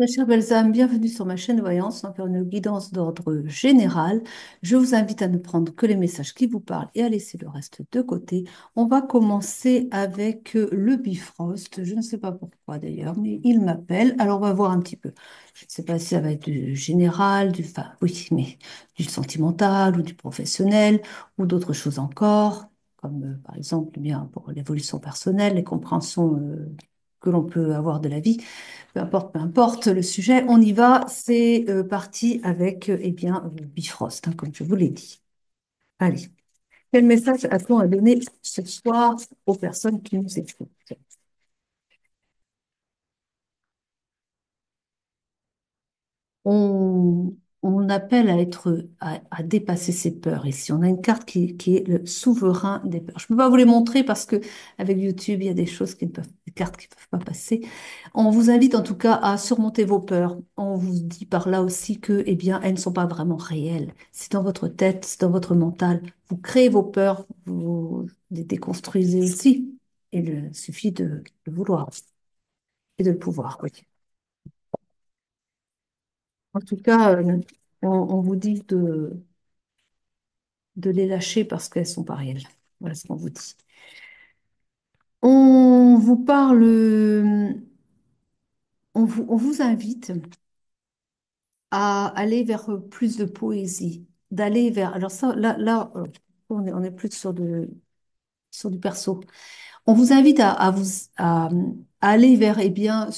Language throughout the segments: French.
Ma chère Belzame, bienvenue sur ma chaîne Voyance. On va faire une guidance d'ordre général. Je vous invite à ne prendre que les messages qui vous parlent et à laisser le reste de côté. On va commencer avec le Bifrost. Je ne sais pas pourquoi d'ailleurs, mais il m'appelle. Alors on va voir un petit peu. Je ne sais pas si ça va être du général, enfin oui, mais du sentimental ou du professionnel ou d'autres choses encore, comme par exemple eh bien pour l'évolution personnelle, les compréhensions que l'on peut avoir de la vie. Peu importe le sujet, on y va. C'est parti avec eh bien, Bifrost, hein, comme je vous l'ai dit. Allez, quel message a-t-on à donner ce soir aux personnes qui nous écoutent? On, on appelle à être, à dépasser ses peurs. Ici, on a une carte qui est le souverain des peurs. Je ne peux pas vous les montrer parce que avec YouTube, il y a des choses qui ne peuvent, des cartes qui ne peuvent pas passer. On vous invite en tout cas à surmonter vos peurs. On vous dit par là aussi que, eh bien, elles ne sont pas vraiment réelles. C'est dans votre tête, c'est dans votre mental. Vous créez vos peurs, vous les déconstruisez aussi. Il suffit de vouloir et de le pouvoir. Oui. En tout cas, on vous dit de les lâcher parce qu'elles sont pas réelles. Voilà ce qu'on vous dit. On vous parle, on vous invite à aller vers plus de poésie, d'aller vers. Alors ça, on est plus sur du perso. On vous invite à aller vers eh bien,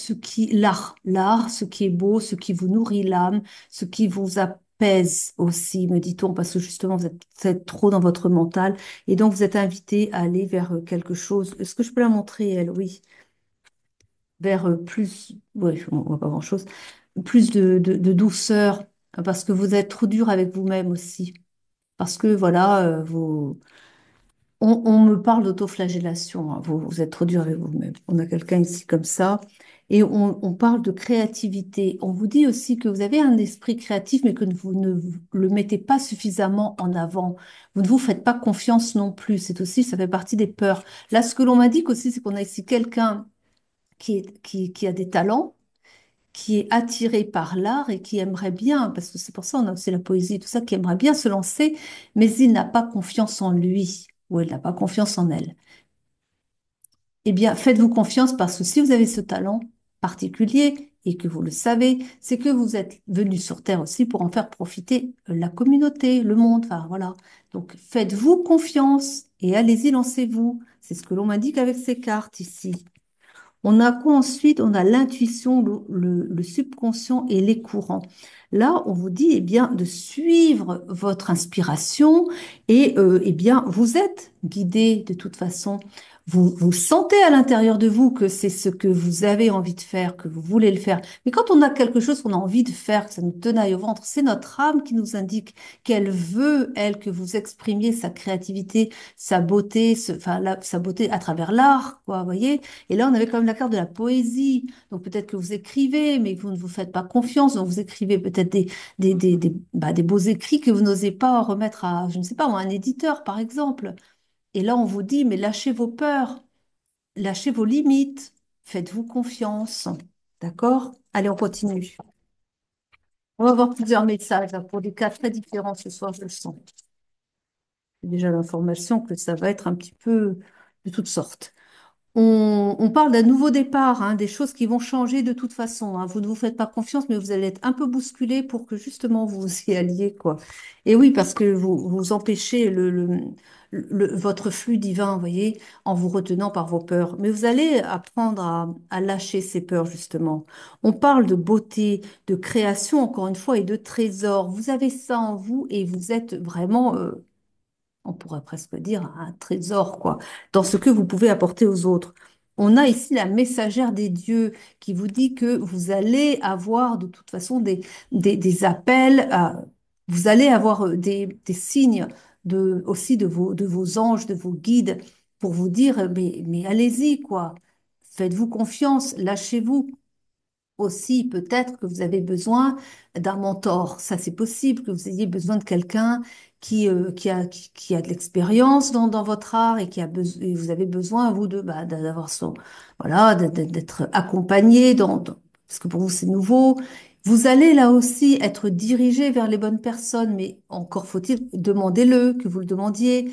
l'art, ce qui est beau, ce qui vous nourrit l'âme, ce qui vous apaise aussi, me dit-on, parce que justement, vous êtes trop dans votre mental et donc vous êtes invité à aller vers quelque chose. Est-ce que je peux la montrer, elle? Oui, vers plus, oui, on voit pas grand-chose, plus de douceur, parce que vous êtes trop dur avec vous-même aussi. Parce que voilà, on me parle d'autoflagellation, hein. Vous êtes trop dur avec vous-même. On a quelqu'un ici comme ça. Et on parle de créativité. On vous dit aussi que vous avez un esprit créatif, mais que vous ne le mettez pas suffisamment en avant. Vous ne vous faites pas confiance non plus. C'est aussi, ça fait partie des peurs. Là, ce que l'on m'indique aussi, c'est qu'on a ici quelqu'un qui a des talents, qui est attiré par l'art et qui aimerait bien, parce que c'est pour ça on a aussi la poésie, tout ça, qui aimerait bien se lancer, mais il n'a pas confiance en lui ou elle n'a pas confiance en elle. Eh bien, faites-vous confiance parce que si vous avez ce talent particulier et que vous le savez, c'est que vous êtes venu sur Terre aussi pour en faire profiter la communauté, le monde, enfin voilà. Donc, faites-vous confiance et allez-y, lancez-vous. C'est ce que l'on m'indique avec ces cartes ici. On a quoi ensuite? On a l'intuition, le subconscient et les courants. Là, on vous dit eh bien, de suivre votre inspiration et eh bien, vous êtes guidé de toute façon. Vous sentez à l'intérieur de vous que c'est ce que vous avez envie de faire, que vous voulez le faire. Mais quand on a quelque chose qu'on a envie de faire, que ça nous tenaille au ventre, c'est notre âme qui nous indique qu'elle veut, elle, que vous exprimiez sa créativité, sa beauté, sa beauté à travers l'art, quoi, vous voyez? Et là, on avait quand même la carte de la poésie. Donc peut-être que vous écrivez, mais que vous ne vous faites pas confiance. Donc vous écrivez peut-être des beaux écrits que vous n'osez pas remettre à, je ne sais pas, à un éditeur, par exemple. Et là, on vous dit, mais lâchez vos peurs, lâchez vos limites, faites-vous confiance. D'accord? Allez, on continue. On va avoir plusieurs messages là, pour des cas très différents ce soir, je le sens. J'ai déjà l'information que ça va être un petit peu de toutes sortes. On parle d'un nouveau départ, hein, des choses qui vont changer de toute façon, hein. Vous ne vous faites pas confiance, mais vous allez être un peu bousculé pour que justement vous y alliez, quoi. Et oui, parce que vous empêchez votre flux divin, vous voyez, en vous retenant par vos peurs. Mais vous allez apprendre à lâcher ces peurs, justement. On parle de beauté, de création, encore une fois, et de trésor. Vous avez ça en vous et vous êtes vraiment on pourrait presque dire un trésor, quoi, dans ce que vous pouvez apporter aux autres. On a ici la messagère des dieux qui vous dit que vous allez avoir de toute façon des appels, vous allez avoir des signes aussi de vos anges, de vos guides pour vous dire, mais allez-y, quoi. Faites-vous confiance, lâchez-vous aussi peut-être que vous avez besoin d'un mentor. Ça, c'est possible que vous ayez besoin de quelqu'un qui a de l'expérience dans votre art et et vous avez besoin, vous, d'avoir son, voilà, d'être accompagné parce que pour vous c'est nouveau. Vous allez là aussi être dirigé vers les bonnes personnes, mais encore faut-il, demandez-le, que vous le demandiez,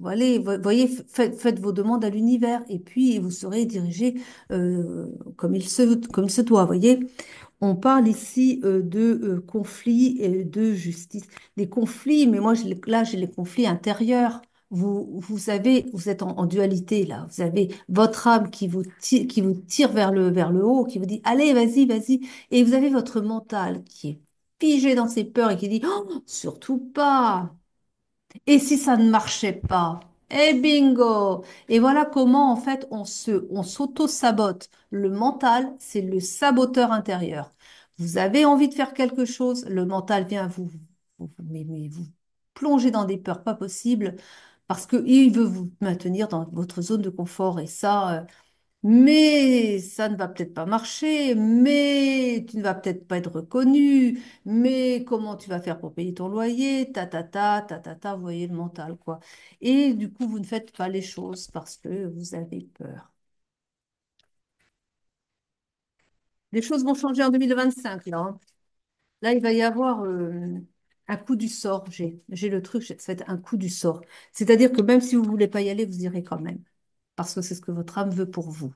allez, voyez, faites vos demandes à l'univers, et puis vous serez dirigé comme il se doit, voyez. On parle ici de conflits et de justice. Les conflits, mais moi là j'ai les conflits intérieurs. Vous avez, vous êtes en dualité là. Vous avez votre âme qui vous tire vers le haut, qui vous dit allez, vas-y, vas-y. Et vous avez votre mental qui est figé dans ses peurs et qui dit oh, surtout pas. Et si ça ne marchait pas? Et bingo! Et voilà comment, en fait, on s'auto-sabote. Le mental, c'est le saboteur intérieur. Vous avez envie de faire quelque chose, le mental vient mais vous plonger dans des peurs pas possibles parce qu'il veut vous maintenir dans votre zone de confort. Et ça, mais ça ne va peut-être pas marcher, mais tu ne vas peut-être pas être reconnu, mais comment tu vas faire pour payer ton loyer, vous voyez le mental, quoi. Et du coup, vous ne faites pas les choses parce que vous avez peur. Les choses vont changer en 2025, là, hein. Là, il va y avoir un coup du sort. J'ai le truc, ça va être un coup du sort. C'est-à-dire que même si vous ne voulez pas y aller, vous irez quand même. Parce que c'est ce que votre âme veut pour vous.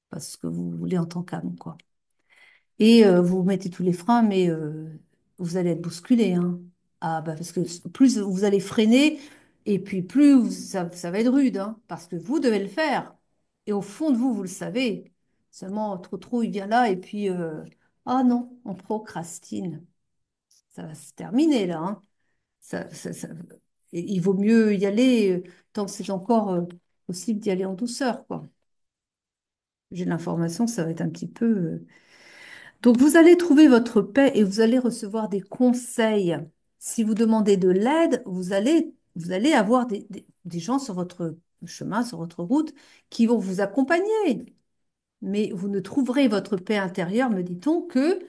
Parce que vous voulez en tant qu'âme, quoi. Et vous mettez tous les freins, mais vous allez être bousculé, hein. Ah, bah, parce que plus vous allez freiner, et puis ça va être rude, hein, parce que vous devez le faire. Et au fond de vous, vous le savez. Seulement, trop, il vient là, et puis, ah non, on procrastine. Ça va se terminer, là, hein. Et il vaut mieux y aller tant que c'est encore possible d'y aller en douceur, quoi. J'ai l'information que ça va être un petit peu. Donc, vous allez trouver votre paix et vous allez recevoir des conseils. Si vous demandez de l'aide, vous allez avoir des gens sur votre chemin, sur votre route, qui vont vous accompagner. Mais vous ne trouverez votre paix intérieure, me dit-on, que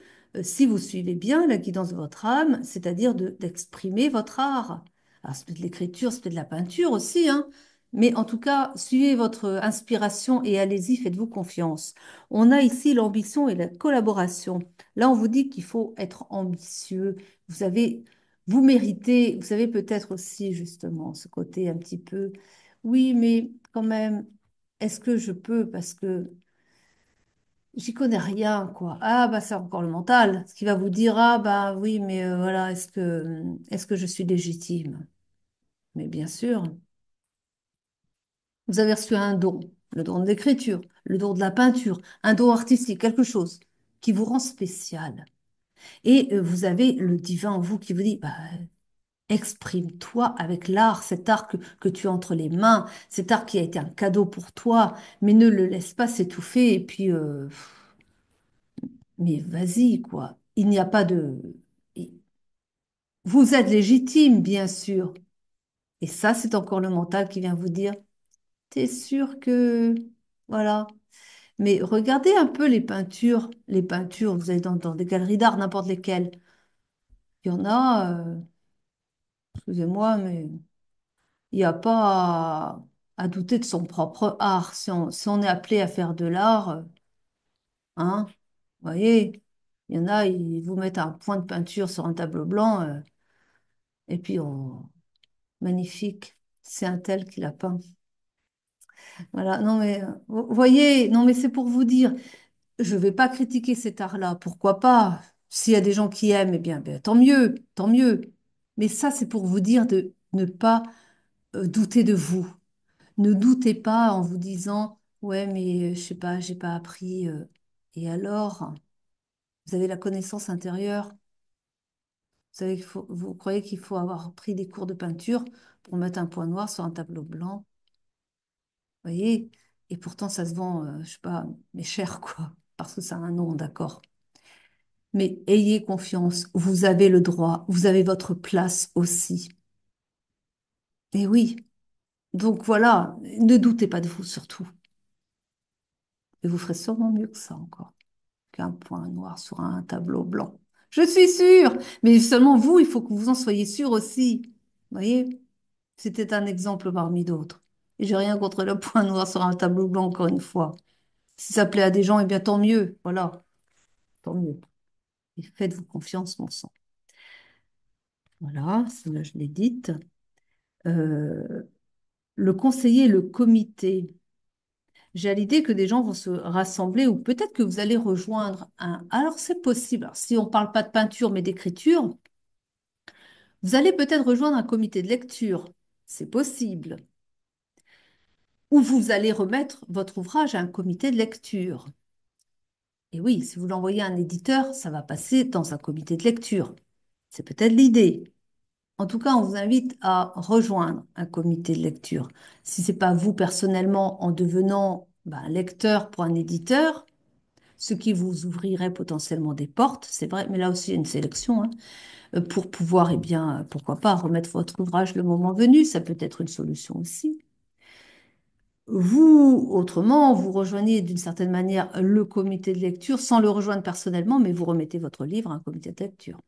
si vous suivez bien la guidance de votre âme, c'est-à-dire d'exprimer votre art. Alors, c'est peut-être de l'écriture, c'est peut-être de la peinture aussi, hein. Mais en tout cas, suivez votre inspiration et allez-y, faites-vous confiance. On a ici l'ambition et la collaboration. Là, on vous dit qu'il faut être ambitieux. Vous avez, vous méritez, vous avez peut-être aussi justement ce côté un petit peu, oui, mais quand même, est-ce que je peux? Parce que j'y connais rien, quoi. Ah, bah, c'est encore le mental. Ce qui va vous dire, ah, bah oui, mais voilà, est-ce que je suis légitime? Mais bien sûr, vous avez reçu un don, le don de l'écriture, le don de la peinture, un don artistique, quelque chose qui vous rend spécial. Et vous avez le divin en vous qui vous dit, bah, exprime-toi avec l'art, cet art que tu as entre les mains, cet art qui a été un cadeau pour toi, mais ne le laisse pas s'étouffer et puis mais vas-y, quoi. Il n'y a pas de... Vous êtes légitime, bien sûr. Et ça, c'est encore le mental qui vient vous dire, t'es sûr que... Voilà. Mais regardez un peu les peintures. Les peintures, vous allez dans des galeries d'art, n'importe lesquelles. Il y en a, excusez-moi, mais il n'y a pas à douter de son propre art. Si on est appelé à faire de l'art, hein, vous voyez, il y en a, ils vous mettent un point de peinture sur un tableau blanc, et puis on... Magnifique. C'est un tel qui l'a peint. Voilà. Non, mais vous voyez, non, mais c'est pour vous dire, je ne vais pas critiquer cet art-là. Pourquoi pas? S'il y a des gens qui aiment, eh bien, tant mieux, tant mieux. Mais ça, c'est pour vous dire de ne pas douter de vous. Ne doutez pas en vous disant, ouais, mais je sais pas, j'ai pas appris. Et alors, vous avez la connaissance intérieure. Vous savez vous croyez qu'il faut avoir pris des cours de peinture pour mettre un point noir sur un tableau blanc? Voyez? Et pourtant, ça se vend, je sais pas, mais cher, quoi, parce que ça a un nom, d'accord. Mais ayez confiance, vous avez le droit, vous avez votre place aussi. Et oui, donc voilà, ne doutez pas de vous surtout. Et vous ferez sûrement mieux que ça encore, qu'un point noir sur un tableau blanc. Je suis sûre, mais seulement vous, il faut que vous en soyez sûr aussi. Voyez? C'était un exemple parmi d'autres. Et j'ai rien contre le point noir sur un tableau blanc, encore une fois. Si ça plaît à des gens, eh bien tant mieux. Voilà, tant mieux. Et faites-vous confiance, mon sang. Voilà, celle-là, je l'ai dite. Euh, le conseiller, et le comité. J'ai l'idée que des gens vont se rassembler ou peut-être que vous allez rejoindre un. Alors, c'est possible. Alors, si on ne parle pas de peinture, mais d'écriture, vous allez peut-être rejoindre un comité de lecture. C'est possible. Ou vous allez remettre votre ouvrage à un comité de lecture. Et oui, si vous l'envoyez à un éditeur, ça va passer dans un comité de lecture. C'est peut-être l'idée. En tout cas, on vous invite à rejoindre un comité de lecture. Si ce n'est pas vous personnellement en devenant lecteur pour un éditeur, ce qui vous ouvrirait potentiellement des portes, c'est vrai, mais là aussi il y a une sélection, hein, pour pouvoir, eh bien, pourquoi pas, remettre votre ouvrage le moment venu, ça peut être une solution aussi. Vous, autrement, vous rejoignez d'une certaine manière le comité de lecture sans le rejoindre personnellement, mais vous remettez votre livre à un comité de lecture.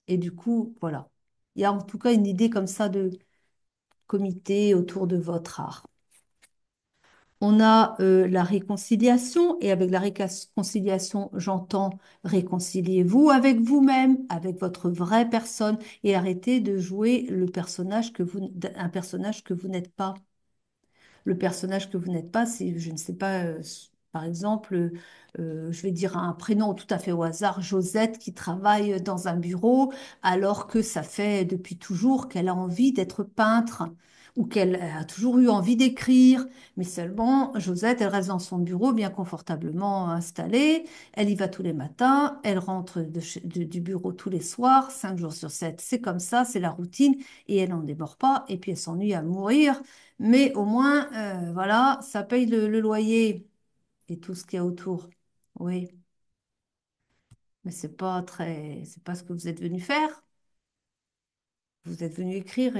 Et du coup, voilà. Il y a en tout cas une idée comme ça de comité autour de votre art. On a la réconciliation, et avec la réconciliation, j'entends réconciliez-vous avec vous-même, avec votre vraie personne, et arrêtez de jouer le personnage un personnage que vous n'êtes pas. Le personnage que vous n'êtes pas, c'est, je ne sais pas, par exemple, je vais dire un prénom tout à fait au hasard, Josette, qui travaille dans un bureau, alors que ça fait depuis toujours qu'elle a envie d'être peintre ou qu'elle a toujours eu envie d'écrire. Mais seulement, Josette, elle reste dans son bureau bien confortablement installée. Elle y va tous les matins, elle rentre du bureau tous les soirs, 5 jours sur 7. C'est comme ça, c'est la routine, et elle n'en déborde pas, et puis elle s'ennuie à mourir. Mais au moins, voilà, ça paye le loyer et tout ce qu'il y a autour. Oui, mais c'est pas ce que vous êtes venu faire. Vous êtes venu écrire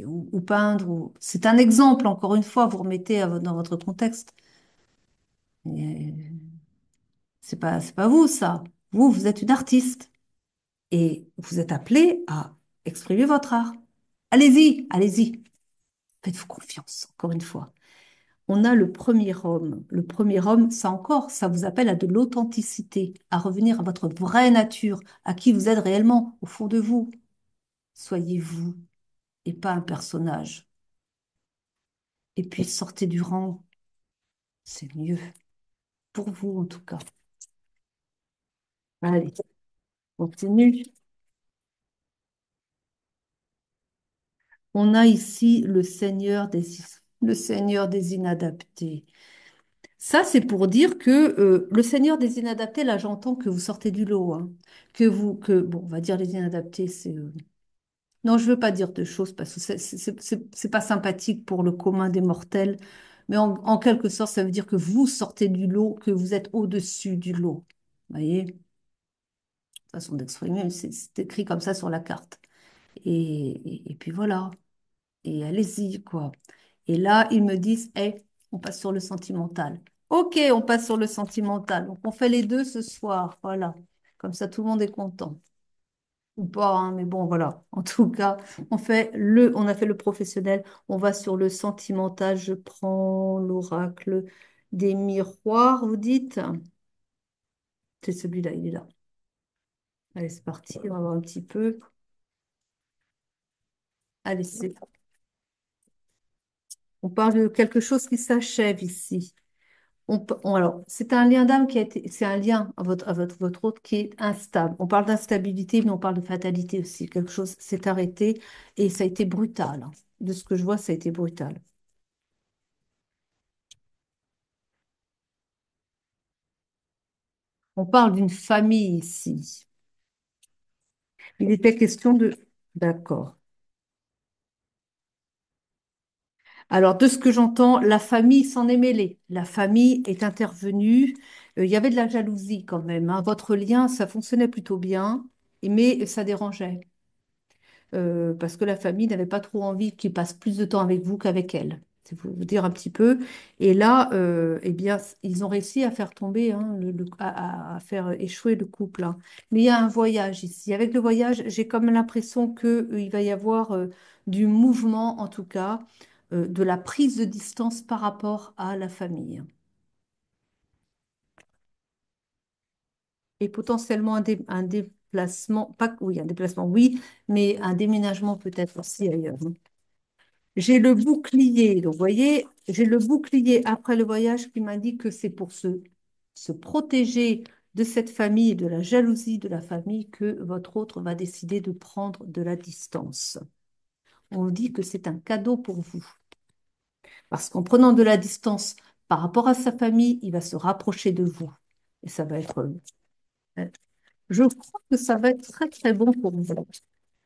ou peindre. C'est un exemple, encore une fois, vous remettez dans votre contexte. Et c'est pas vous, ça. Vous êtes une artiste et vous êtes appelé à exprimer votre art. Allez-y, allez-y. Faites-vous confiance, encore une fois. On a le premier homme. Le premier homme, ça encore, ça vous appelle à de l'authenticité, à revenir à votre vraie nature, à qui vous êtes réellement, au fond de vous. Soyez vous et pas un personnage. Et puis sortez du rang, c'est mieux. Pour vous, en tout cas. Allez, continue. On a ici le Seigneur des inadaptés. Ça, c'est pour dire que le Seigneur des inadaptés, là, j'entends que vous sortez du lot, hein. Bon, on va dire les inadaptés, c'est non, je ne veux pas dire de choses parce que c'est pas sympathique pour le commun des mortels, mais en quelque sorte, ça veut dire que vous sortez du lot, que vous êtes au-dessus du lot. Vous voyez, façon d'exprimer, c'est écrit comme ça sur la carte. Et puis voilà, et allez-y, quoi. Et là, ils me disent, on passe sur le sentimental. Ok, on passe sur le sentimental. Donc, on fait les deux ce soir, voilà. Comme ça, tout le monde est content. Ou pas, hein, mais bon, voilà. En tout cas, on a fait le professionnel, on va sur le sentimental. Je prends l'oracle des miroirs, vous dites? C'est celui-là, il est là. Allez, c'est parti, on va voir un petit peu. Allez, on parle de quelque chose qui s'achève ici. Alors, c'est un lien d'âme c'est un lien votre autre qui est instable. On parle d'instabilité, mais on parle de fatalité aussi. Quelque chose s'est arrêté et ça a été brutal, hein. De ce que je vois, ça a été brutal. On parle d'une famille ici. Il était question de. D'accord. Alors, de ce que j'entends, la famille s'en est mêlée. La famille est intervenue. Il y avait de la jalousie quand même, hein. Votre lien, ça fonctionnait plutôt bien, mais ça dérangeait. Parce que la famille n'avait pas trop envie qu'il passe plus de temps avec vous qu'avec elle. C'est pour vous dire un petit peu. Et là, eh bien, ils ont réussi à faire tomber, hein, à faire échouer le couple, hein. Mais il y a un voyage ici. Avec le voyage, j'ai comme l'impression qu'il va y avoir du mouvement, en tout cas, de la prise de distance par rapport à la famille. et potentiellement un déplacement, pas, oui, un déplacement, oui, mais un déménagement peut-être aussi ailleurs, hein. J'ai le bouclier, donc vous voyez, j'ai le bouclier après le voyage qui m'indique que c'est pour se protéger de cette famille et de la jalousie de la famille que votre autre va décider de prendre de la distance. On dit que c'est un cadeau pour vous, parce qu'en prenant de la distance par rapport à sa famille, il va se rapprocher de vous. Et ça va être, je crois que ça va être très très bon pour vous.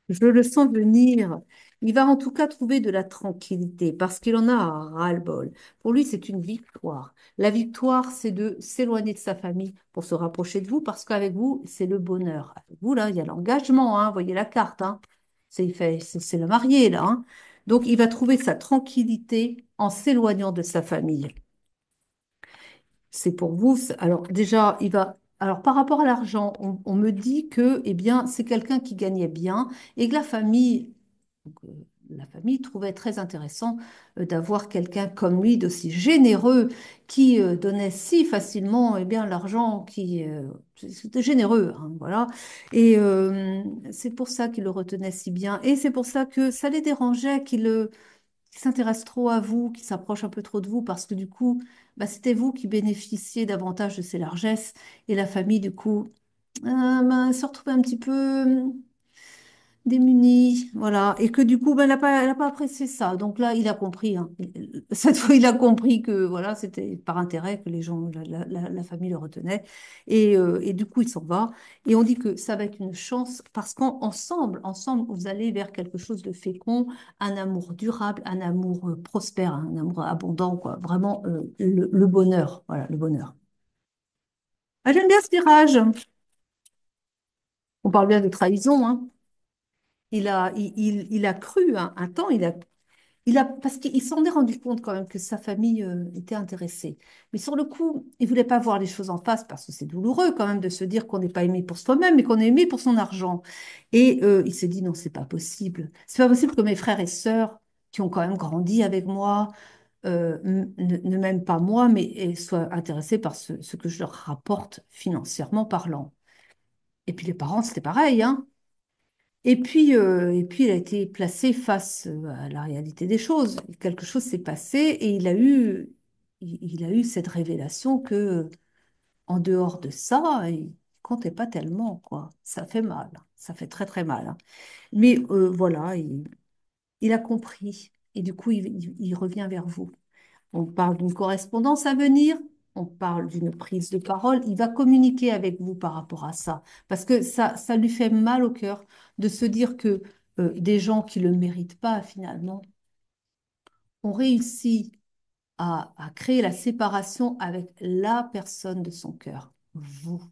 Je le sens venir. Il va en tout cas trouver de la tranquillité parce qu'il en a un ras-le-bol. Pour lui, c'est une victoire. La victoire, c'est de s'éloigner de sa famille pour se rapprocher de vous parce qu'avec vous, c'est le bonheur. Avec vous, là, il y a l'engagement, hein, voyez la carte, hein. C'est le marié, là, hein. Donc, il va trouver sa tranquillité en s'éloignant de sa famille. C'est pour vous. Alors déjà, il va. Alors par rapport à l'argent, on me dit que, eh bien, c'est quelqu'un qui gagnait bien et que donc, la famille trouvait très intéressant d'avoir quelqu'un comme lui, d'aussi généreux, qui donnait si facilement, eh bien, l'argent, c'était généreux, hein, voilà. Et c'est pour ça qu'il le retenait si bien. Et c'est pour ça que ça les dérangeait qu'il s'intéresse trop à vous, qu'il s'approche un peu trop de vous, parce que du coup, bah, c'était vous qui bénéficiez davantage de ses largesses, et la famille, du coup, bah, se retrouvait un petit peu démunie, voilà, et que du coup, ben, elle a pas apprécié ça. Donc là, il a compris, hein. Cette fois, il a compris que voilà, c'était par intérêt que les gens, la famille le retenait, et du coup, il s'en va. Et on dit que ça va être une chance parce ensemble, vous allez vers quelque chose de fécond, un amour durable, un amour prospère, un amour abondant, quoi. Vraiment, le bonheur, voilà, le bonheur. Ah, j'aime bien ce tirage. On parle bien de trahison, hein. Il a cru, hein, un temps, parce qu'il s'en est rendu compte quand même que sa famille était intéressée. Mais sur le coup, il voulait pas voir les choses en face parce que c'est douloureux quand même de se dire qu'on n'est pas aimé pour soi-même, mais qu'on est aimé pour son argent. Et il s'est dit non, c'est pas possible. C'est pas possible que mes frères et sœurs, qui ont quand même grandi avec moi, ne m'aiment pas moi, mais soient intéressés par ce que je leur rapporte financièrement parlant. Et puis les parents, c'était pareil, hein. Et puis, il a été placé face à la réalité des choses. Quelque chose s'est passé et il a eu cette révélation que, en dehors de ça, il comptait pas tellement, quoi. Ça fait mal, ça fait très très mal, hein. Mais voilà, il a compris et du coup, il revient vers vous. On parle d'une correspondance à venir, on parle d'une prise de parole. Il va communiquer avec vous par rapport à ça. Parce que ça lui fait mal au cœur de se dire que des gens qui ne le méritent pas, finalement, ont réussi à créer la séparation avec la personne de son cœur, vous.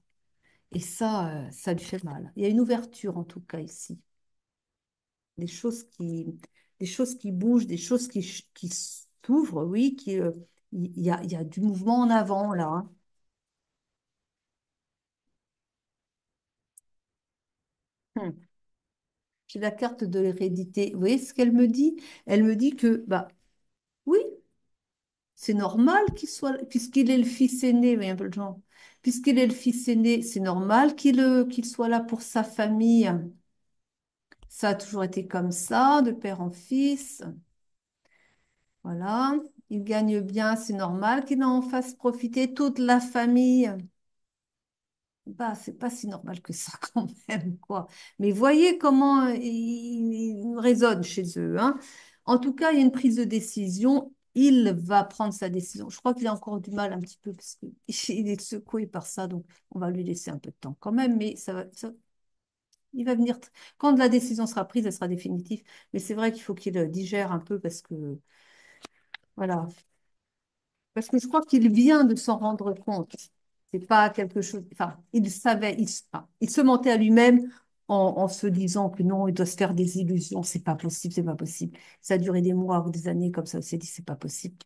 Et ça lui fait mal. Il y a une ouverture, en tout cas, ici. Des choses des choses qui bougent, des choses qui s'ouvrent, oui, il y a du mouvement en avant, là, hein. Hmm. J'ai la carte de l'hérédité. Vous voyez ce qu'elle me dit? Elle me dit que, bah, oui, c'est normal qu'il soit, puisqu'il est le fils aîné, vous voyez un peu le genre. Puisqu'il est le fils aîné, c'est normal qu'il soit là pour sa famille. Ça a toujours été comme ça, de père en fils. Voilà. Il gagne bien, c'est normal qu'il en fasse profiter toute la famille. Bah, c'est pas si normal que ça quand même, quoi. Mais voyez comment il résonne chez eux, hein. En tout cas, il y a une prise de décision. Il va prendre sa décision. Je crois qu'il a encore du mal un petit peu parce qu'il est secoué par ça, donc on va lui laisser un peu de temps quand même. Mais il va venir. Quand la décision sera prise, elle sera définitive. Mais c'est vrai qu'il faut qu'il digère un peu parce que, voilà, parce que je crois qu'il vient de s'en rendre compte. C'est pas quelque chose. Enfin, il savait, il se mentait à lui-même en se disant que non, il doit se faire des illusions. C'est pas possible, c'est pas possible. Ça a duré des mois ou des années comme ça. Il s'est dit, c'est pas possible.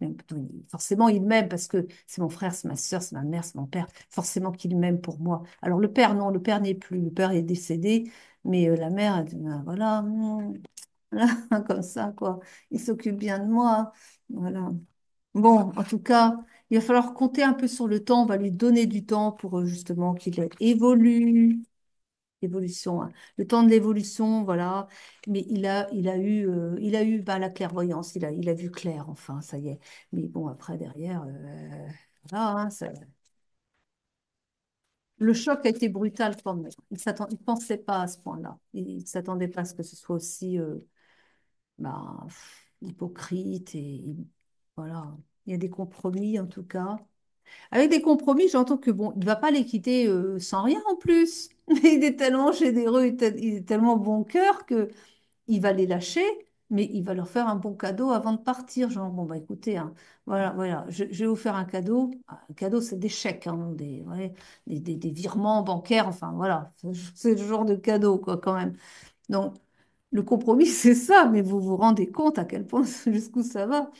Forcément, il m'aime parce que c'est mon frère, c'est ma soeur, c'est ma mère, c'est mon père. Forcément qu'il m'aime pour moi. Alors le père, non, le père n'est plus. Le père est décédé, mais la mère, elle dit, ben, voilà, voilà, comme ça, quoi. Il s'occupe bien de moi. Voilà. Bon, en tout cas, il va falloir compter un peu sur le temps. On va lui donner du temps pour justement qu'il évolue. Évolution, hein. Le temps de l'évolution, voilà. Mais il a eu bah, la clairvoyance. Il a vu clair, enfin, ça y est. Mais bon, après, derrière, voilà, hein, le choc a été brutal quand même. Il pensait pas à ce point-là. Il ne s'attendait pas à ce que ce soit aussi bah, hypocrite et voilà. Il y a des compromis en tout cas. Avec des compromis, j'entends que bon, il va pas les quitter sans rien en plus. Mais il est tellement généreux, il est tellement bon cœur que il va les lâcher, mais il va leur faire un bon cadeau avant de partir. Genre, bon, bah écoutez, hein, voilà, voilà, je vais vous faire un cadeau. Un cadeau, c'est des chèques, hein, ouais, des virements bancaires, enfin voilà, c'est le genre de cadeau, quoi, quand même. Donc, le compromis, c'est ça, mais vous vous rendez compte à quel point, jusqu'où ça va.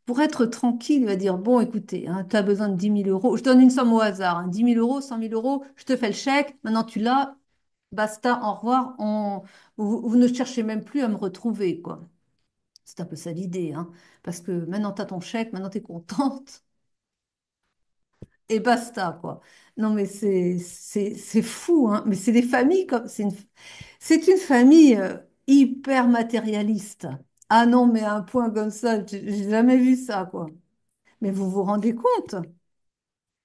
Pour être tranquille, il va dire, bon, écoutez, tu as besoin de 10 000 euros, je donne une somme au hasard, hein, 10 000 euros, 100 000 euros, je te fais le chèque, maintenant tu l'as, basta, au revoir, vous ne cherchez même plus à me retrouver, quoi. C'est un peu ça l'idée, hein, parce que maintenant tu as ton chèque, maintenant tu es contente, et basta, quoi. Non, mais c'est fou, hein, mais c'est des familles comme, c'est une famille hyper matérialiste. Ah non, mais à un point comme ça, j'ai jamais vu ça, quoi. Mais vous vous rendez compte?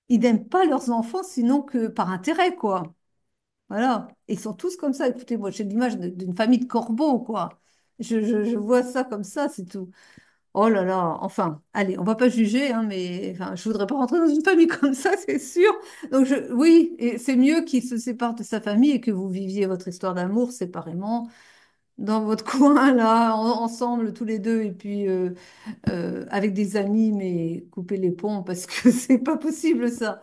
Ils n'aiment pas leurs enfants sinon que par intérêt, quoi. Voilà. Ils sont tous comme ça. Écoutez, moi, j'ai l'image d'une famille de corbeaux, quoi. Je vois ça comme ça, c'est tout. Oh là là. Enfin, allez, on va pas juger, hein, mais enfin, je voudrais pas rentrer dans une famille comme ça, c'est sûr. Donc, oui, et c'est mieux qu'il se sépare de sa famille et que vous viviez votre histoire d'amour séparément dans votre coin, là, ensemble, tous les deux, et puis avec des amis, mais couper les ponts parce que c'est pas possible, ça.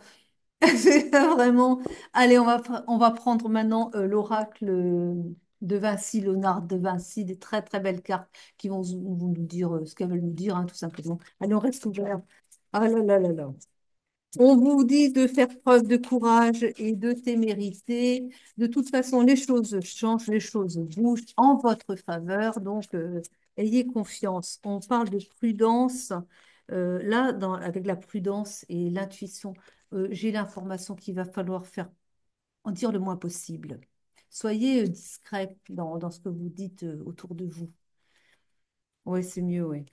C'est vraiment. Allez, on va prendre maintenant l'oracle de Vinci, Léonard de Vinci, des très très belles cartes qui vont nous dire ce qu'elles veulent nous dire, hein, tout simplement. Allez, on reste ouvert. Ah là là là là. On vous dit de faire preuve de courage et de témérité. De toute façon, les choses changent, les choses bougent en votre faveur. Donc, ayez confiance. On parle de prudence. Là, avec la prudence et l'intuition, j'ai l'information qu'il va falloir faire en dire le moins possible. Soyez discret dans ce que vous dites autour de vous. Oui, c'est mieux, oui.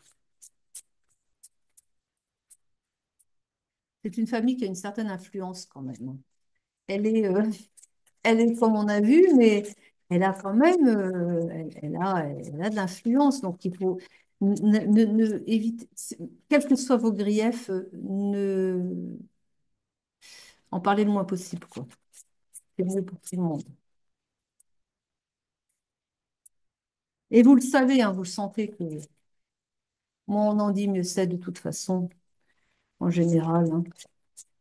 C'est une famille qui a une certaine influence quand même. Elle est, elle est comme on a vu, mais elle a quand même, elle a de l'influence. Donc il faut éviter, quels que soient vos griefs, en parler le moins possible, quoi. C'est mieux pour tout le monde. Et vous le savez, hein, vous le sentez que moins on en dit, mieux c'est de toute façon, en général, hein.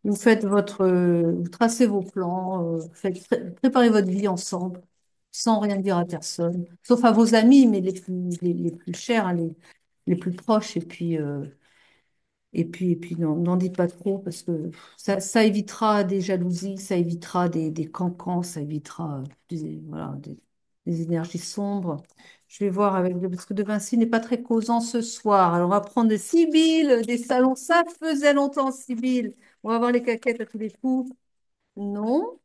Vous faites vous tracez vos plans, préparez votre vie ensemble, sans rien dire à personne, sauf à vos amis, mais les plus chers, hein, les plus proches, et puis n'en dites pas trop, parce que ça évitera des jalousies, ça évitera des cancans, ça évitera voilà, des énergies sombres. Je vais voir parce que De Vinci n'est pas très causant ce soir. Alors, on va prendre des Sibyl, des salons. Ça faisait longtemps, Sibyl. On va voir les caquettes à tous les coups. Non,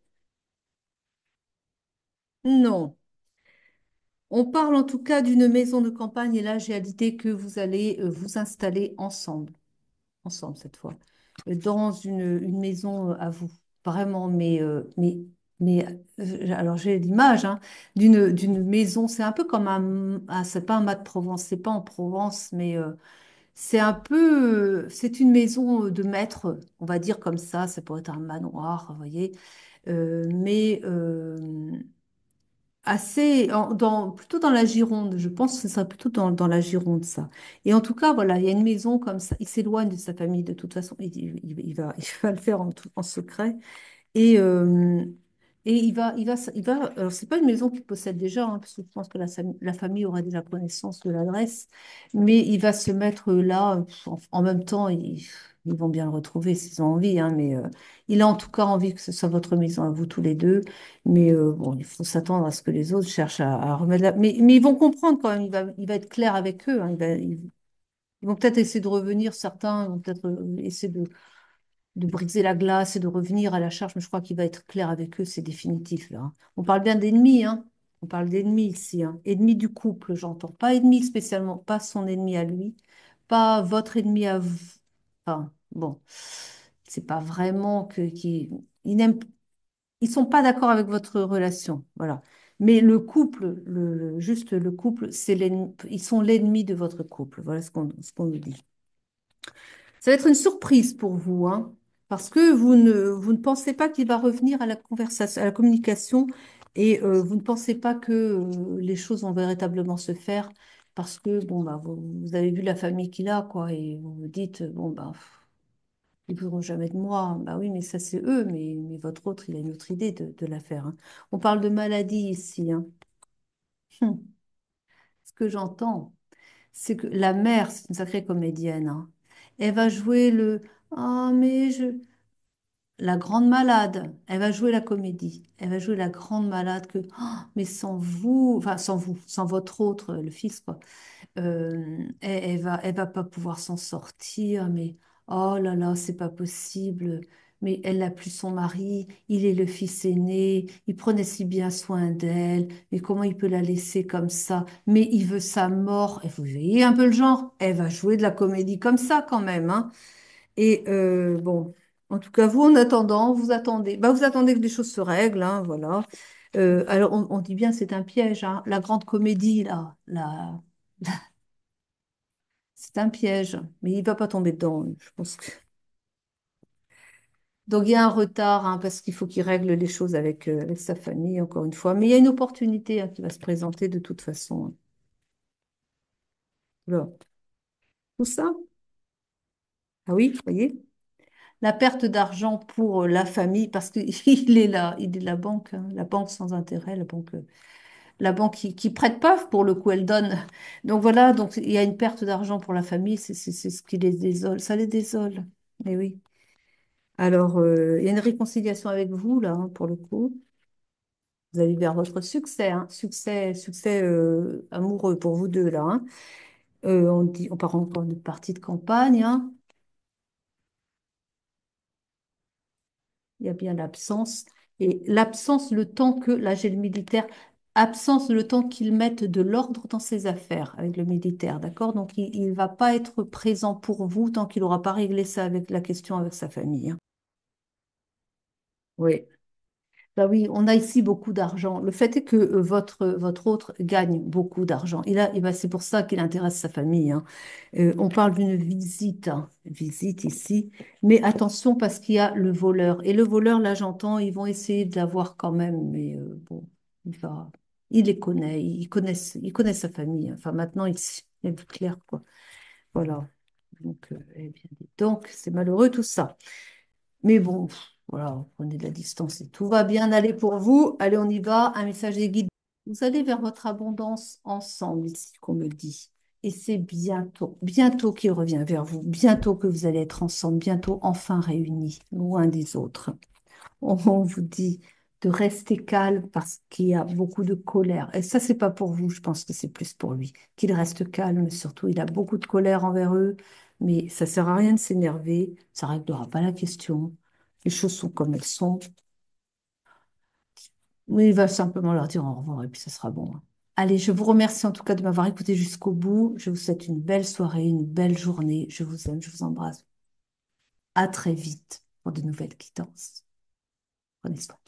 non. On parle en tout cas d'une maison de campagne et là, j'ai à l'idée que vous allez vous installer ensemble cette fois, dans une maison à vous. Vraiment, mais alors j'ai l'image hein, d'une maison, c'est un peu comme c'est pas un mat de Provence, c'est pas en Provence, mais c'est un peu, c'est une maison de maître, on va dire comme ça pourrait être un manoir, vous voyez, mais plutôt dans la Gironde, je pense que ce sera plutôt dans la Gironde, ça. Et en tout cas, voilà, il y a une maison comme ça, il s'éloigne de sa famille de toute façon, il va le faire en secret. Et, alors c'est pas une maison qu'il possède déjà, hein, parce que je pense que la famille aura déjà connaissance de l'adresse, mais il va se mettre là, en même temps, ils vont bien le retrouver s'ils ont envie, hein, mais il a en tout cas envie que ce soit votre maison à vous tous les deux, mais bon, il faut s'attendre à ce que les autres cherchent à remettre mais ils vont comprendre quand même, il va être clair avec eux, hein, Ils vont peut-être essayer de revenir, certains vont peut-être essayer de briser la glace et de revenir à la charge, mais je crois qu'il va être clair avec eux, c'est définitif là, hein. On parle bien d'ennemis, hein. On parle d'ennemis ici, hein. Ennemi du couple, j'entends. Pas ennemi spécialement, pas son ennemi à lui, pas votre ennemi à vous. Enfin, bon, c'est pas vraiment ils n'aiment, ils sont pas d'accord avec votre relation, voilà. Mais le couple, juste le couple, c'est l'ennemi, ils sont l'ennemi de votre couple. Voilà ce qu'on nous dit. Ça va être une surprise pour vous, hein, parce que vous ne pensez pas qu'il va revenir à la conversation, à la communication, et vous ne pensez pas que les choses vont véritablement se faire, parce que bon bah vous avez vu la famille qu'il a, quoi, et vous vous dites bon bah ils ne voudront jamais de moi. Bah oui, mais ça c'est eux, mais votre autre, il a une autre idée de l'affaire, hein. On parle de maladie ici, hein. Hum. Ce que j'entends, c'est que la mère, c'est une sacrée comédienne, hein. Elle va jouer le ah mais je la grande malade, elle va jouer la comédie. Elle va jouer la grande malade que, oh, mais sans vous, enfin sans vous, sans votre autre, le fils, quoi, elle va pas pouvoir s'en sortir, mais oh là là, c'est pas possible. Mais elle n'a plus son mari, il est le fils aîné, il prenait si bien soin d'elle, mais comment il peut la laisser comme ça? Mais il veut sa mort. Et vous voyez un peu le genre, elle va jouer de la comédie comme ça quand même, hein. Et bon, en tout cas, vous, en attendant, vous attendez que les choses se règlent, hein, voilà. Alors, on dit bien, c'est un piège, hein. La grande comédie, là, c'est un piège, mais il va pas tomber dedans, je pense que... Donc, il y a un retard, hein, parce qu'il faut qu'il règle les choses avec sa famille, encore une fois. Mais il y a une opportunité, hein, qui va se présenter de toute façon, hein. Voilà. Tout ça, ah oui, vous voyez, la perte d'argent pour la famille, parce qu'il est là, il est la banque, hein, la banque sans intérêt, la banque qui prête pas, pour le coup, elle donne. Donc voilà, donc il y a une perte d'argent pour la famille, c'est ce qui les désole, ça les désole. Mais oui. Alors, il y a une réconciliation avec vous, là, hein, pour le coup. Vous allez vers votre succès, hein, succès amoureux pour vous deux, là, hein. On part encore de partie de campagne, hein. Il y a bien l'absence. Et l'absence, le temps que, là j'ai le militaire, absence le temps qu'il mette de l'ordre dans ses affaires avec le militaire, d'accord? Donc il ne va pas être présent pour vous tant qu'il n'aura pas réglé ça avec la question avec sa famille, hein. Oui. Bah oui, on a ici beaucoup d'argent. Le fait est que votre autre gagne beaucoup d'argent. C'est pour ça qu'il intéresse sa famille, hein. On parle d'une visite, hein, visite ici, mais attention parce qu'il y a le voleur. Et le voleur, là, j'entends, ils vont essayer de l'avoir quand même, mais bon, il les connaît, il connaît sa famille. Enfin, maintenant, il est plus clair, quoi. Voilà. Donc, eh bien, donc, c'est malheureux tout ça. Mais bon, voilà, vous prenez de la distance et tout va bien aller pour vous. Allez, on y va. Un message des guides. Vous allez vers votre abondance ensemble, ici, qu'on me dit. Et c'est bientôt, bientôt qu'il revient vers vous. Bientôt que vous allez être ensemble, bientôt enfin réunis, loin des autres. On vous dit de rester calme parce qu'il y a beaucoup de colère. Et ça, c'est pas pour vous, je pense que c'est plus pour lui. Qu'il reste calme, surtout, il a beaucoup de colère envers eux, mais ça sert à rien de s'énerver, ça réglera pas la question. Les choses sont comme elles sont. Oui, il va simplement leur dire au revoir et puis ça sera bon, hein. Allez, je vous remercie en tout cas de m'avoir écouté jusqu'au bout. Je vous souhaite une belle soirée, une belle journée. Je vous aime, je vous embrasse. À très vite pour de nouvelles quittances. Prenez soin.